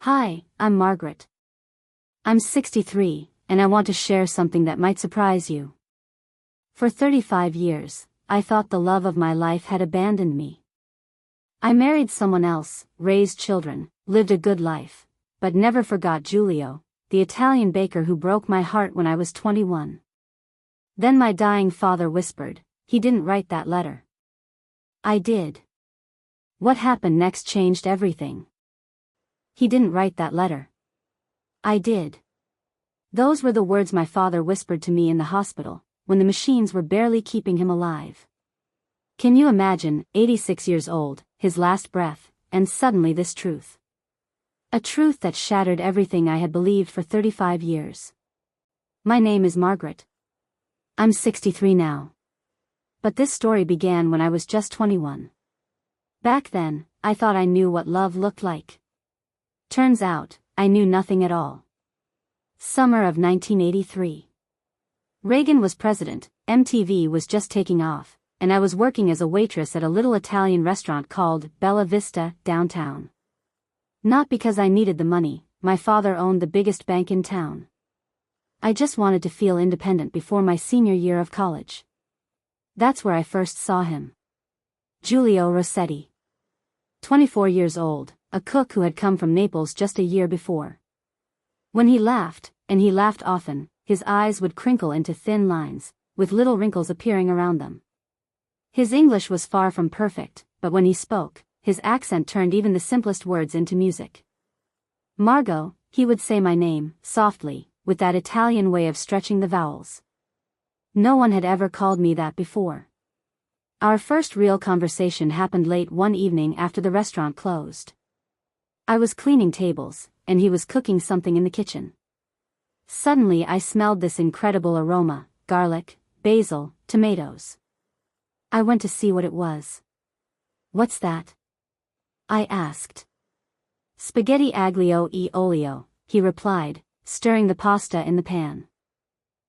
Hi, I'm Margaret. I'm 63, and I want to share something that might surprise you. For 35 years, I thought the love of my life had abandoned me. I married someone else, raised children, lived a good life, but never forgot Julio, the Italian baker who broke my heart when I was 21. Then my dying father whispered, "He didn't write that letter." I did. What happened next changed everything. "He didn't write that letter." I did. Those were the words my father whispered to me in the hospital, when the machines were barely keeping him alive. Can you imagine, 86 years old, his last breath, and suddenly this truth? A truth that shattered everything I had believed for 35 years. My name is Margaret. I'm 63 now. But this story began when I was just 21. Back then, I thought I knew what love looked like. Turns out, I knew nothing at all. Summer of 1983. Reagan was president, MTV was just taking off, and I was working as a waitress at a little Italian restaurant called Bella Vista, downtown. Not because I needed the money, my father owned the biggest bank in town. I just wanted to feel independent before my senior year of college. That's where I first saw him. Julio Rossetti. 24 years old, a cook who had come from Naples just a year before. When he laughed, and he laughed often, his eyes would crinkle into thin lines, with little wrinkles appearing around them. His English was far from perfect, but when he spoke, his accent turned even the simplest words into music. "Margot," he would say my name, softly, with that Italian way of stretching the vowels. No one had ever called me that before. Our first real conversation happened late one evening after the restaurant closed. I was cleaning tables, and he was cooking something in the kitchen. Suddenly I smelled this incredible aroma: garlic, basil, tomatoes. I went to see what it was. "What's that?" I asked. "Spaghetti aglio e olio," he replied, stirring the pasta in the pan.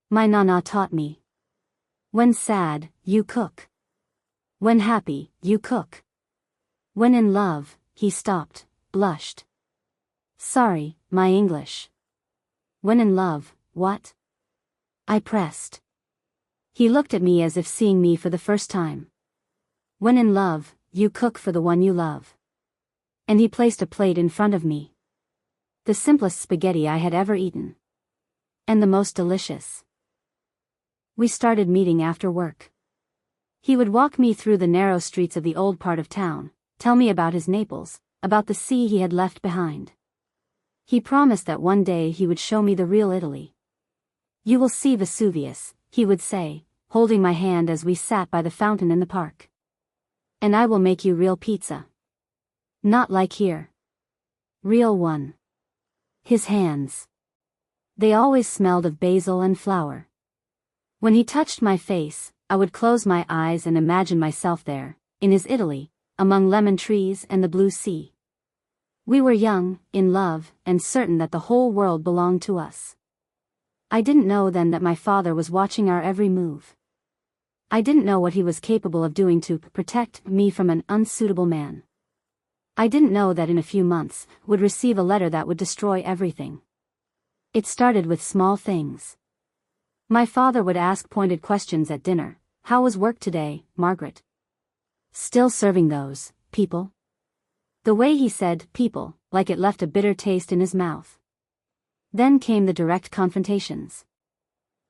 "My nonna taught me. When sad, you cook. When happy, you cook. When in love," he stopped, blushed. "Sorry, my English." "When in love, what?" I pressed. He looked at me as if seeing me for the first time. "When in love, you cook for the one you love." And he placed a plate in front of me. The simplest spaghetti I had ever eaten. And the most delicious. We started meeting after work. He would walk me through the narrow streets of the old part of town, tell me about his Naples, about the sea he had left behind. He promised that one day he would show me the real Italy. "You will see Vesuvius," he would say, holding my hand as we sat by the fountain in the park. "And I will make you real pizza. Not like here. Real one." His hands. They always smelled of basil and flour. When he touched my face, I would close my eyes and imagine myself there, in his Italy, among lemon trees and the blue sea. We were young, in love, and certain that the whole world belonged to us. I didn't know then that my father was watching our every move. I didn't know what he was capable of doing to protect me from an unsuitable man. I didn't know that in a few months, would receive a letter that would destroy everything. It started with small things. My father would ask pointed questions at dinner. "How was work today, Margaret?" "Still serving those people?" The way he said people, like it left a bitter taste in his mouth. Then came the direct confrontations.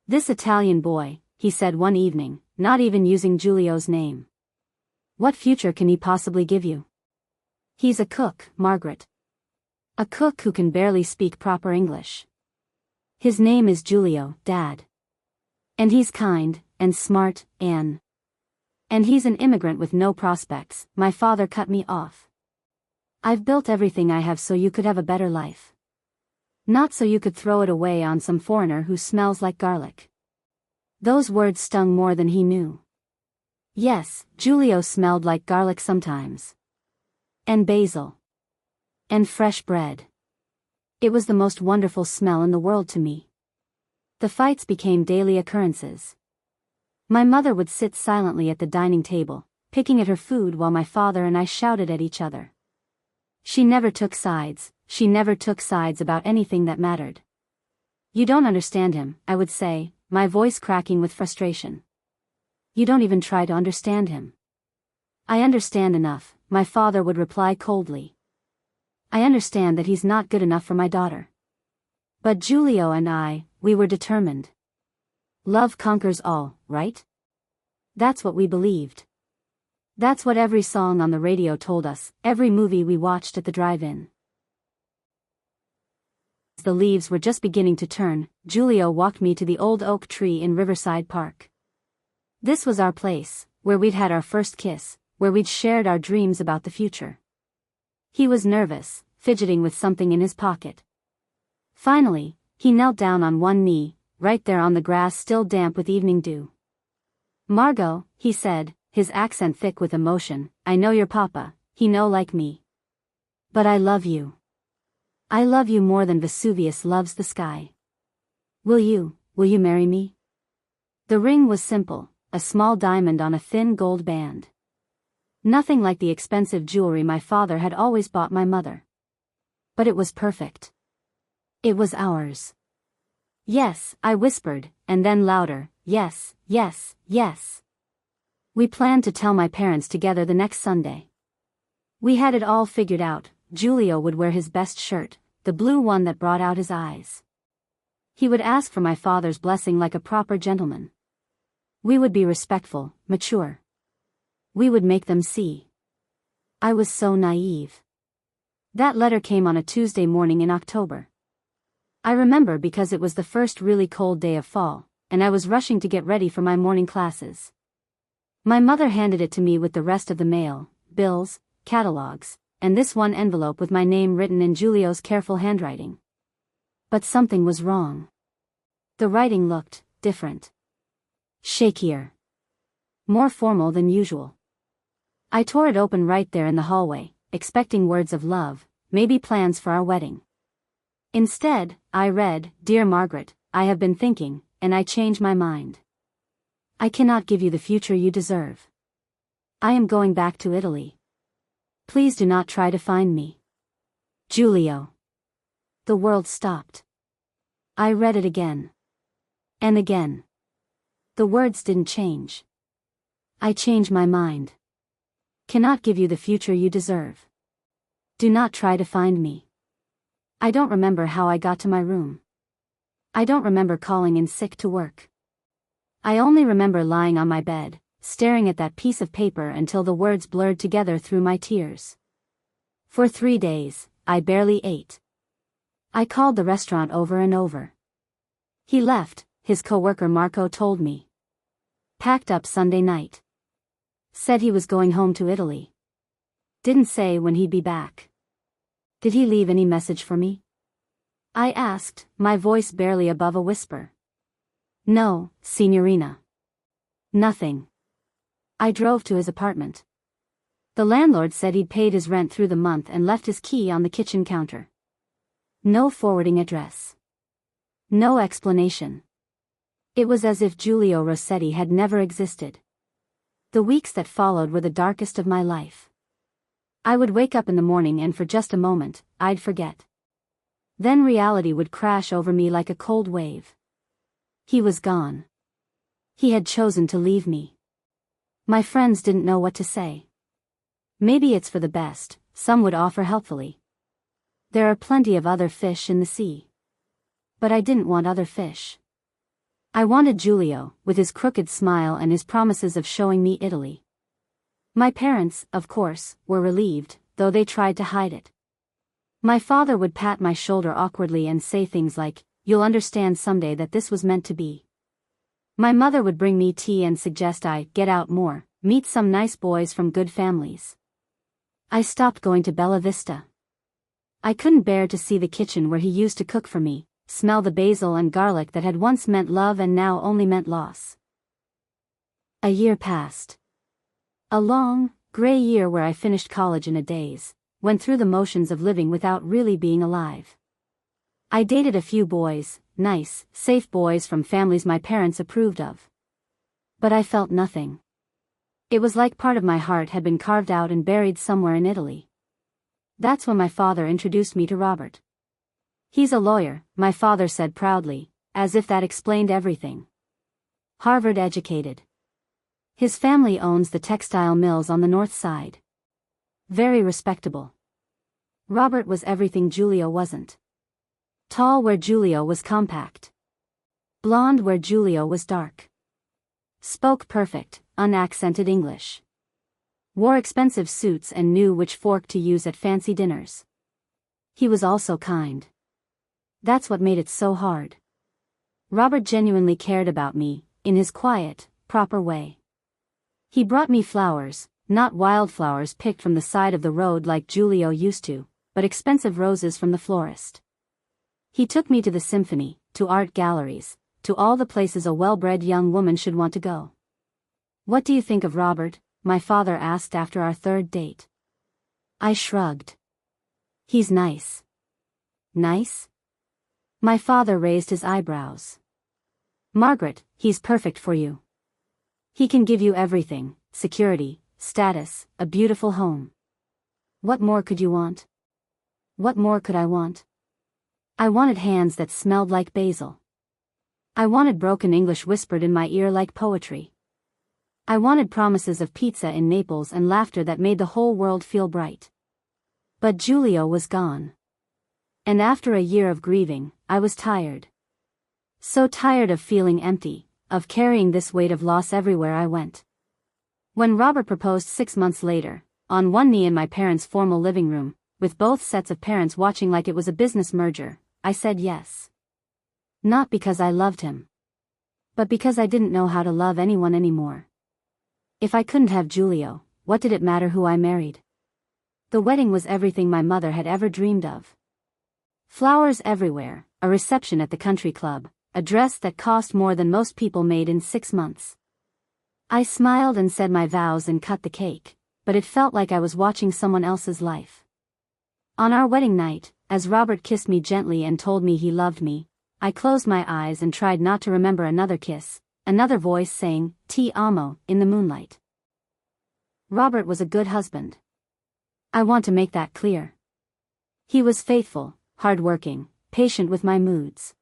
"This Italian boy," he said one evening, not even using Julio's name. "What future can he possibly give you? He's a cook, Margaret. A cook who can barely speak proper English. His name is Julio, Dad. And he's kind, and smart, and he's an immigrant with no prospects." My father cut me off. "I've built everything I have so you could have a better life. Not so you could throw it away on some foreigner who smells like garlic." Those words stung more than he knew. Yes, Julio smelled like garlic sometimes. And basil. And fresh bread. It was the most wonderful smell in the world to me. The fights became daily occurrences. My mother would sit silently at the dining table, picking at her food while my father and I shouted at each other. She never took sides, she never took sides about anything that mattered. "You don't understand him," I would say, my voice cracking with frustration. "You don't even try to understand him." "I understand enough," my father would reply coldly. "I understand that he's not good enough for my daughter." But Julio and I, we were determined. Love conquers all, right? That's what we believed. That's what every song on the radio told us, every movie we watched at the drive-in. As the leaves were just beginning to turn, Julio walked me to the old oak tree in Riverside Park. This was our place, where we'd had our first kiss, where we'd shared our dreams about the future. He was nervous, fidgeting with something in his pocket. Finally, he knelt down on one knee, right there on the grass still damp with evening dew. "Margot," he said, his accent thick with emotion, "I know your papa, he no like me. But I love you. I love you more than Vesuvius loves the sky. Will you marry me?" The ring was simple, a small diamond on a thin gold band. Nothing like the expensive jewelry my father had always bought my mother. But it was perfect. It was ours. "Yes," I whispered, and then louder, "Yes, yes, yes." We planned to tell my parents together the next Sunday. We had it all figured out. Julio would wear his best shirt, the blue one that brought out his eyes. He would ask for my father's blessing like a proper gentleman. We would be respectful, mature. We would make them see. I was so naive. That letter came on a Tuesday morning in October. I remember because it was the first really cold day of fall, and I was rushing to get ready for my morning classes. My mother handed it to me with the rest of the mail, bills, catalogs, and this one envelope with my name written in Julio's careful handwriting. But something was wrong. The writing looked different. Shakier. More formal than usual. I tore it open right there in the hallway, expecting words of love, maybe plans for our wedding. Instead, I read, "Dear Margaret, I have been thinking, and I change my mind. I cannot give you the future you deserve. I am going back to Italy. Please do not try to find me. Julio." The world stopped. I read it again. And again. The words didn't change. I change my mind. Cannot give you the future you deserve. Do not try to find me. I don't remember how I got to my room. I don't remember calling in sick to work. I only remember lying on my bed, staring at that piece of paper until the words blurred together through my tears. For 3 days, I barely ate. I called the restaurant over and over. He left, his coworker Marco told me. Packed up Sunday night. Said he was going home to Italy. Didn't say when he'd be back. Did he leave any message for me? I asked, my voice barely above a whisper. No, signorina. Nothing. I drove to his apartment. The landlord said he'd paid his rent through the month and left his key on the kitchen counter. No forwarding address. No explanation. It was as if Julio Rossetti had never existed. The weeks that followed were the darkest of my life. I would wake up in the morning and for just a moment, I'd forget. Then reality would crash over me like a cold wave. He was gone. He had chosen to leave me. My friends didn't know what to say. Maybe it's for the best, some would offer helpfully. There are plenty of other fish in the sea. But I didn't want other fish. I wanted Julio, with his crooked smile and his promises of showing me Italy. My parents, of course, were relieved, though they tried to hide it. My father would pat my shoulder awkwardly and say things like, "You'll understand someday that this was meant to be." My mother would bring me tea and suggest I get out more, meet some nice boys from good families. I stopped going to Bella Vista. I couldn't bear to see the kitchen where he used to cook for me, smell the basil and garlic that had once meant love and now only meant loss. A year passed. A long, gray year where I finished college in a daze, went through the motions of living without really being alive. I dated a few boys, nice, safe boys from families my parents approved of. But I felt nothing. It was like part of my heart had been carved out and buried somewhere in Italy. That's when my father introduced me to Robert. He's a lawyer, my father said proudly, as if that explained everything. Harvard educated. His family owns the textile mills on the north side. Very respectable. Robert was everything Julio wasn't. Tall where Julio was compact. Blonde where Julio was dark. Spoke perfect, unaccented English. Wore expensive suits and knew which fork to use at fancy dinners. He was also kind. That's what made it so hard. Robert genuinely cared about me, in his quiet, proper way. He brought me flowers, not wildflowers picked from the side of the road like Julio used to, but expensive roses from the florist. He took me to the symphony, to art galleries, to all the places a well-bred young woman should want to go. What do you think of Robert? My father asked after our third date. I shrugged. He's nice. Nice? My father raised his eyebrows. Margaret, he's perfect for you. He can give you everything, security, status, a beautiful home. What more could you want? What more could I want? I wanted hands that smelled like basil. I wanted broken English whispered in my ear like poetry. I wanted promises of pizza in Naples and laughter that made the whole world feel bright. But Julio was gone. And after a year of grieving, I was tired. So tired of feeling empty, of carrying this weight of loss everywhere I went. When Robert proposed 6 months later, on one knee in my parents' formal living room, with both sets of parents watching like it was a business merger, I said yes. Not because I loved him. But because I didn't know how to love anyone anymore. If I couldn't have Julio, what did it matter who I married? The wedding was everything my mother had ever dreamed of. Flowers everywhere, a reception at the country club, a dress that cost more than most people made in 6 months. I smiled and said my vows and cut the cake, but it felt like I was watching someone else's life. On our wedding night, as Robert kissed me gently and told me he loved me, I closed my eyes and tried not to remember another kiss, another voice saying, "Ti amo," in the moonlight. Robert was a good husband. I want to make that clear. He was faithful, hard-working, patient with my moods.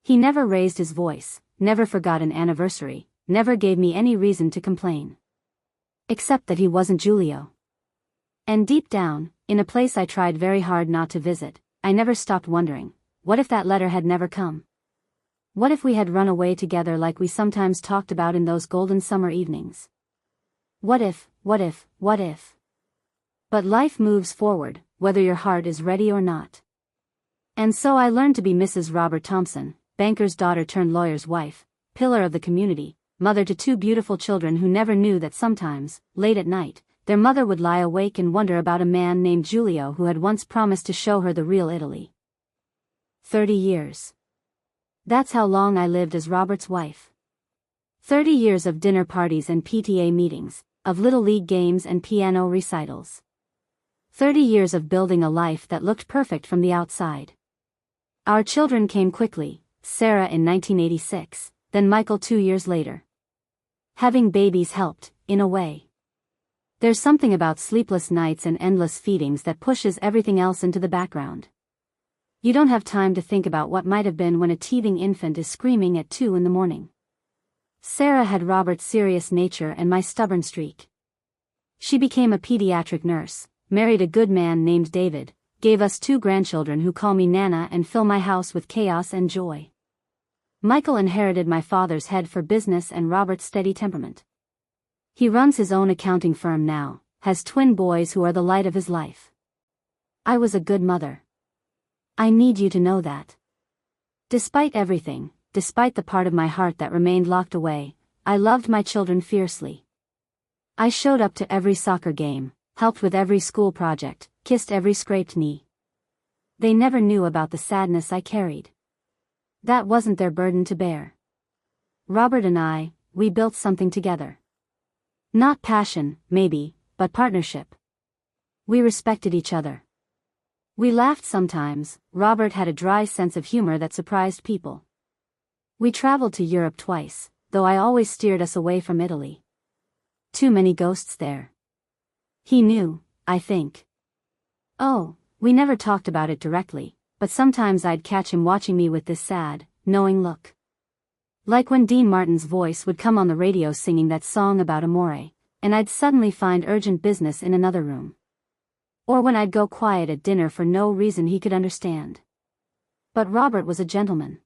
He never raised his voice, never forgot an anniversary, never gave me any reason to complain. Except that he wasn't Julio. And deep down, in a place I tried very hard not to visit, I never stopped wondering, what if that letter had never come? What if we had run away together like we sometimes talked about in those golden summer evenings? What if? But life moves forward, whether your heart is ready or not. And so I learned to be Mrs. Robert Thompson, banker's daughter turned lawyer's wife, pillar of the community, mother to 2 beautiful children who never knew that sometimes, late at night, their mother would lie awake and wonder about a man named Julio who had once promised to show her the real Italy. 30 years. That's how long I lived as Robert's wife. 30 years of dinner parties and PTA meetings, of Little League games and piano recitals. 30 years of building a life that looked perfect from the outside. Our children came quickly, Sarah in 1986, then Michael 2 years later. Having babies helped, in a way. There's something about sleepless nights and endless feedings that pushes everything else into the background. You don't have time to think about what might have been when a teething infant is screaming at 2 in the morning. Sarah had Robert's serious nature and my stubborn streak. She became a pediatric nurse, married a good man named David, gave us 2 grandchildren who call me Nana and fill my house with chaos and joy. Michael inherited my father's head for business and Robert's steady temperament. He runs his own accounting firm now, has twin boys who are the light of his life. I was a good mother. I need you to know that. Despite everything, despite the part of my heart that remained locked away, I loved my children fiercely. I showed up to every soccer game, helped with every school project, kissed every scraped knee. They never knew about the sadness I carried. That wasn't their burden to bear. Robert and I, we built something together. Not passion, maybe, but partnership. We respected each other. We laughed sometimes. Robert had a dry sense of humor that surprised people. We traveled to Europe twice, though I always steered us away from Italy. Too many ghosts there. He knew, I think. Oh, we never talked about it directly, but sometimes I'd catch him watching me with this sad, knowing look. Like when Dean Martin's voice would come on the radio singing that song about Amore, and I'd suddenly find urgent business in another room. Or when I'd go quiet at dinner for no reason he could understand. But Robert was a gentleman.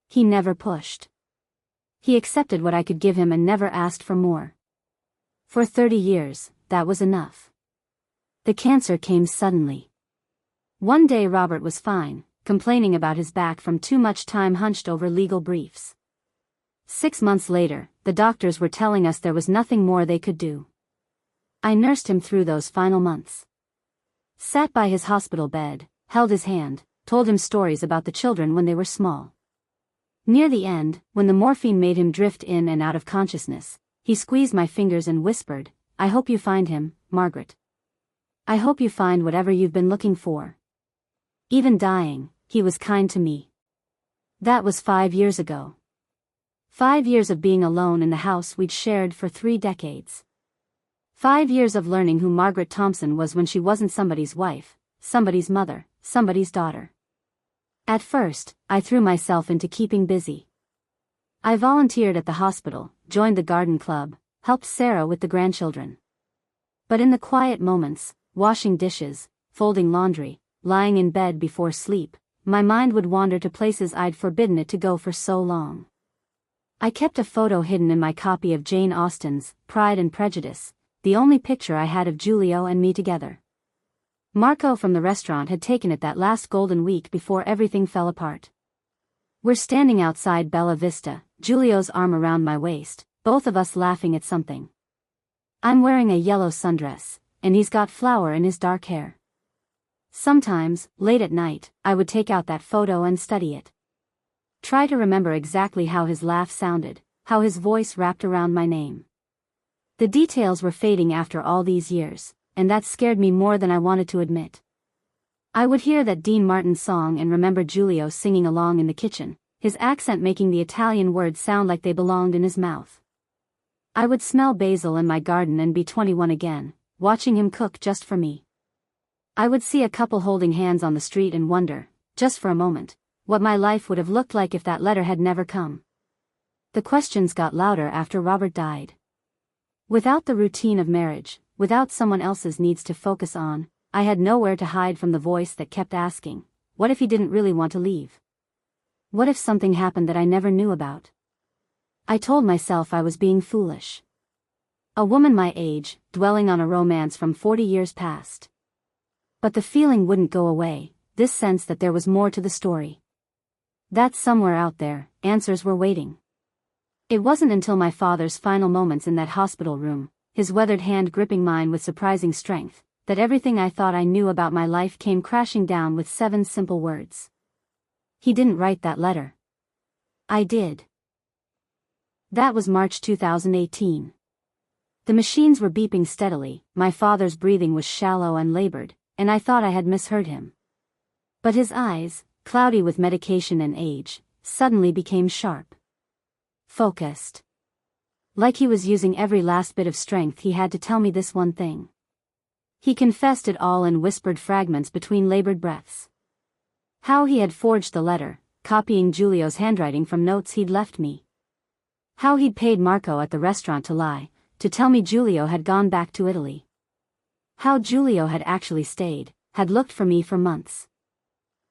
He never pushed. He accepted what I could give him and never asked for more. For 30 years, that was enough. The cancer came suddenly. One day Robert was fine, complaining about his back from too much time hunched over legal briefs. 6 months later, the doctors were telling us there was nothing more they could do. I nursed him through those final months. Sat by his hospital bed, held his hand, told him stories about the children when they were small. Near the end, when the morphine made him drift in and out of consciousness, he squeezed my fingers and whispered, "I hope you find him, Margaret. I hope you find whatever you've been looking for." Even dying, he was kind to me. That was 5 years ago. 5 years of being alone in the house we'd shared for 3 decades. 5 years of learning who Margaret Thompson was when she wasn't somebody's wife, somebody's mother, somebody's daughter. At first, I threw myself into keeping busy. I volunteered at the hospital, joined the garden club, helped Sarah with the grandchildren. But in the quiet moments, washing dishes, folding laundry, lying in bed before sleep, my mind would wander to places I'd forbidden it to go for so long. I kept a photo hidden in my copy of Jane Austen's Pride and Prejudice, the only picture I had of Julio and me together. Marco from the restaurant had taken it that last golden week before everything fell apart. We're standing outside Bella Vista, Julio's arm around my waist, both of us laughing at something. I'm wearing a yellow sundress, and he's got flour in his dark hair. Sometimes, late at night, I would take out that photo and study it. Try to remember exactly how his laugh sounded, how his voice wrapped around my name. The details were fading after all these years, and that scared me more than I wanted to admit. I would hear that Dean Martin song and remember Julio singing along in the kitchen, his accent making the Italian words sound like they belonged in his mouth. I would smell basil in my garden and be 21 again, watching him cook just for me. I would see a couple holding hands on the street and wonder, just for a moment, what my life would have looked like if that letter had never come. The questions got louder after Robert died. Without the routine of marriage, without someone else's needs to focus on, I had nowhere to hide from the voice that kept asking, what if he didn't really want to leave? What if something happened that I never knew about? I told myself I was being foolish. A woman my age, dwelling on a romance from 40 years past. But the feeling wouldn't go away, this sense that there was more to the story. That somewhere out there, answers were waiting. It wasn't until my father's final moments in that hospital room, his weathered hand gripping mine with surprising strength, that everything I thought I knew about my life came crashing down with 7 simple words. He didn't write that letter. I did. That was March 2018. The machines were beeping steadily, my father's breathing was shallow and labored, and I thought I had misheard him. But his eyes, cloudy with medication and age, suddenly became sharp. Focused. Like he was using every last bit of strength he had to tell me this one thing. He confessed it all in whispered fragments between labored breaths. How he had forged the letter, copying Julio's handwriting from notes he'd left me. How he'd paid Marco at the restaurant to lie, to tell me Julio had gone back to Italy. How Julio had actually stayed, had looked for me for months.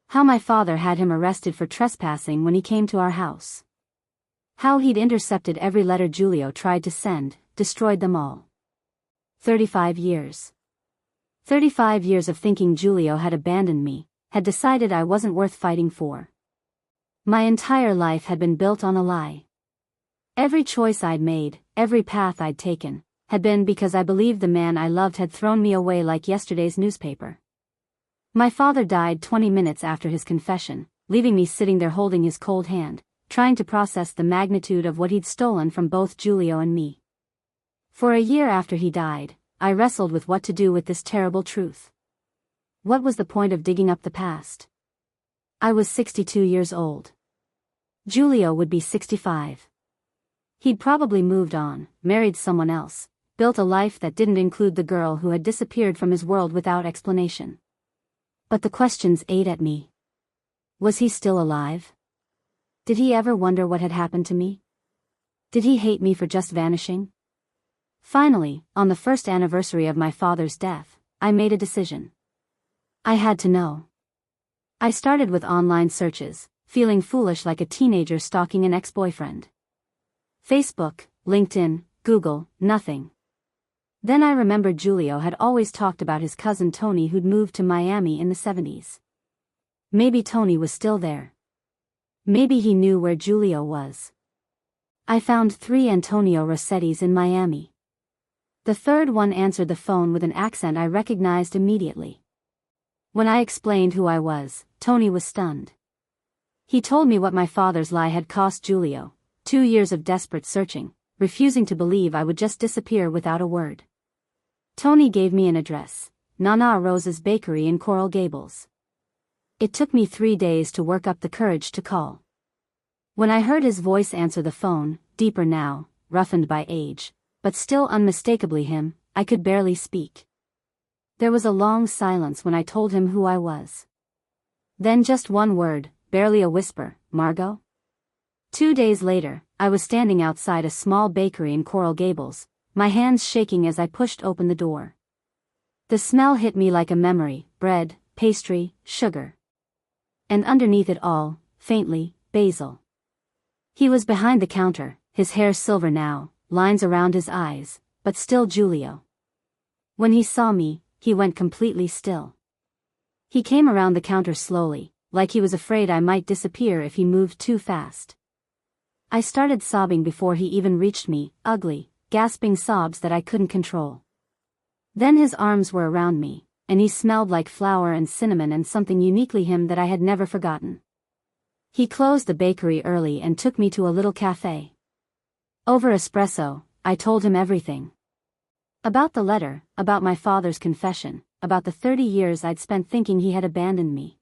How my father had him arrested for trespassing when he came to our house. How he'd intercepted every letter Julio tried to send, destroyed them all. 35 years. 35 years of thinking Julio had abandoned me, had decided I wasn't worth fighting for. My entire life had been built on a lie. Every choice I'd made, every path I'd taken, had been because I believed the man I loved had thrown me away like yesterday's newspaper. My father died 20 minutes after his confession, leaving me sitting there holding his cold hand, trying to process the magnitude of what he'd stolen from both Julio and me. For a year after he died, I wrestled with what to do with this terrible truth. What was the point of digging up the past? I was 62 years old. Julio would be 65. He'd probably moved on, married someone else, built a life that didn't include the girl who had disappeared from his world without explanation. But the questions ate at me. Was he still alive? Did he ever wonder what had happened to me? Did he hate me for just vanishing? Finally, on the first anniversary of my father's death, I made a decision. I had to know. I started with online searches, feeling foolish like a teenager stalking an ex-boyfriend. Facebook, LinkedIn, Google, nothing. Then I remembered Julio had always talked about his cousin Tony who'd moved to Miami in the 70s. Maybe Tony was still there. Maybe he knew where Julio was. I found 3 Antonio Rossettis in Miami. The third one answered the phone with an accent I recognized immediately. When I explained who I was, Tony was stunned. He told me what my father's lie had cost Julio, 2 years of desperate searching, refusing to believe I would just disappear without a word. Tony gave me an address, Nana Rosa's Bakery in Coral Gables. It took me 3 days to work up the courage to call. When I heard his voice answer the phone, deeper now, roughened by age, but still unmistakably him, I could barely speak. There was a long silence when I told him who I was. Then just one word, barely a whisper, Margot? 2 days later, I was standing outside a small bakery in Coral Gables, my hands shaking as I pushed open the door. The smell hit me like a memory, bread, pastry, sugar. And underneath it all, faintly, basil. He was behind the counter, his hair silver now, lines around his eyes, but still Julio. When he saw me, he went completely still. He came around the counter slowly, like he was afraid I might disappear if he moved too fast. I started sobbing before he even reached me, ugly, gasping sobs that I couldn't control. Then his arms were around me, and he smelled like flour and cinnamon and something uniquely him that I had never forgotten. He closed the bakery early and took me to a little cafe. Over espresso, I told him everything. About the letter, about my father's confession, about the 30 years I'd spent thinking he had abandoned me.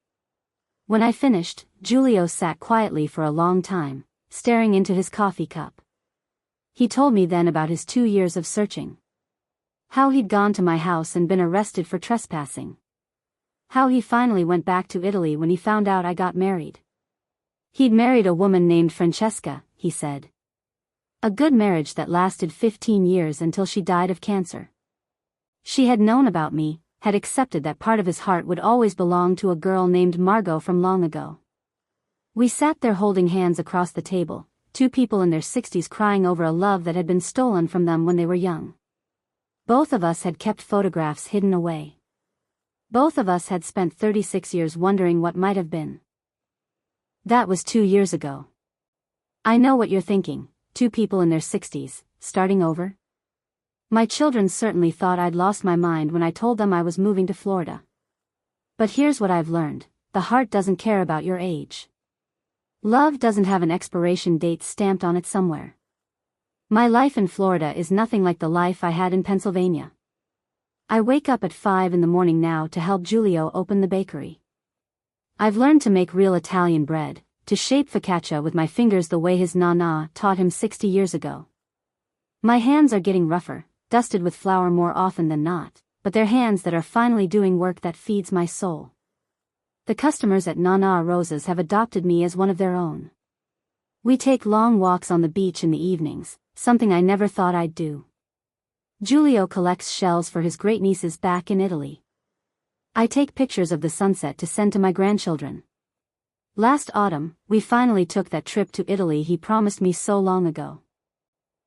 When I finished, Julio sat quietly for a long time, staring into his coffee cup. He told me then about his 2 years of searching. How he'd gone to my house and been arrested for trespassing. How he finally went back to Italy when he found out I got married. He'd married a woman named Francesca, he said. A good marriage that lasted 15 years until she died of cancer. She had known about me, had accepted that part of his heart would always belong to a girl named Margot from long ago. We sat there holding hands across the table, 2 people in their 60s crying over a love that had been stolen from them when they were young. Both of us had kept photographs hidden away. Both of us had spent 36 years wondering what might have been. That was 2 years ago. I know what you're thinking, 2 people in their 60s, starting over? My children certainly thought I'd lost my mind when I told them I was moving to Florida. But here's what I've learned, the heart doesn't care about your age. Love doesn't have an expiration date stamped on it somewhere. My life in Florida is nothing like the life I had in Pennsylvania. I wake up at 5 in the morning now to help Julio open the bakery. I've learned to make real Italian bread, to shape focaccia with my fingers the way his nana taught him 60 years ago. My hands are getting rougher, dusted with flour more often than not, but they're hands that are finally doing work that feeds my soul. The customers at Nana Rosa's have adopted me as one of their own. We take long walks on the beach in the evenings, something I never thought I'd do. Julio collects shells for his great-nieces back in Italy. I take pictures of the sunset to send to my grandchildren. Last autumn, we finally took that trip to Italy he promised me so long ago.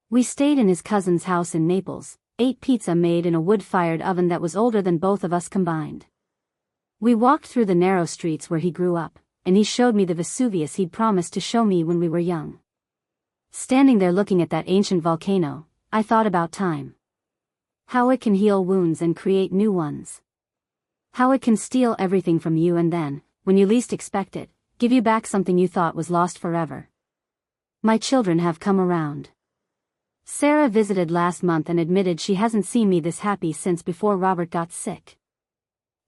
We stayed in his cousin's house in Naples, ate pizza made in a wood-fired oven that was older than both of us combined. We walked through the narrow streets where he grew up, and he showed me the Vesuvius he'd promised to show me when we were young. Standing there looking at that ancient volcano, I thought about time. How it can heal wounds and create new ones. How it can steal everything from you and then, when you least expect it, give you back something you thought was lost forever. My children have come around. Sarah visited last month and admitted she hasn't seen me this happy since before Robert got sick.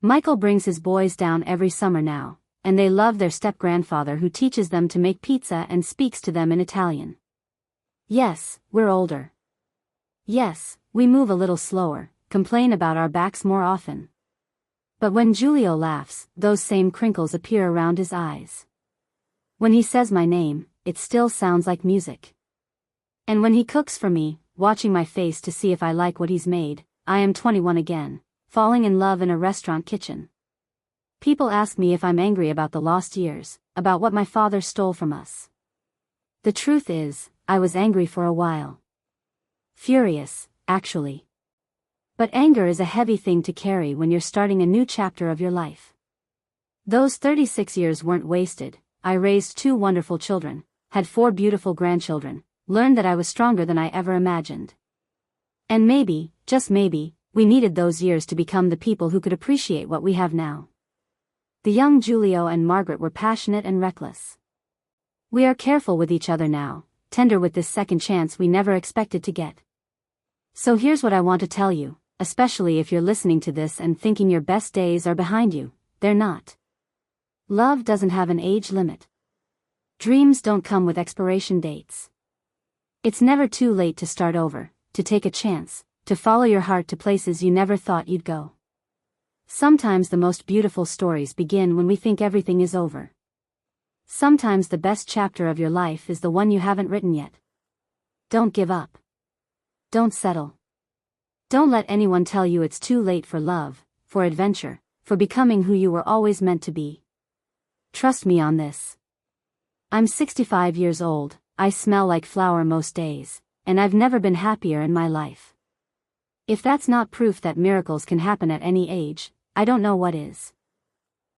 Michael brings his boys down every summer now, and they love their step-grandfather who teaches them to make pizza and speaks to them in Italian. Yes, we're older. Yes, we move a little slower, complain about our backs more often. But when Julio laughs, those same crinkles appear around his eyes. When he says my name, it still sounds like music. And when he cooks for me, watching my face to see if I like what he's made, I am 21 again, falling in love in a restaurant kitchen. People ask me if I'm angry about the lost years, about what my father stole from us. The truth is, I was angry for a while. Furious, actually. But anger is a heavy thing to carry when you're starting a new chapter of your life. Those 36 years weren't wasted. I raised 2 wonderful children, had 4 beautiful grandchildren, learned that I was stronger than I ever imagined. And maybe, just maybe, we needed those years to become the people who could appreciate what we have now. The young Julio and Margaret were passionate and reckless. We are careful with each other now, tender with this second chance we never expected to get. So here's what I want to tell you, especially if you're listening to this and thinking your best days are behind you. They're not. Love doesn't have an age limit. Dreams don't come with expiration dates. It's never too late to start over, to take a chance, to follow your heart to places you never thought you'd go. Sometimes the most beautiful stories begin when we think everything is over. Sometimes the best chapter of your life is the one you haven't written yet. Don't give up. Don't settle. Don't let anyone tell you it's too late for love, for adventure, for becoming who you were always meant to be. Trust me on this. I'm 65 years old, I smell like flour most days, and I've never been happier in my life. If that's not proof that miracles can happen at any age, I don't know what is.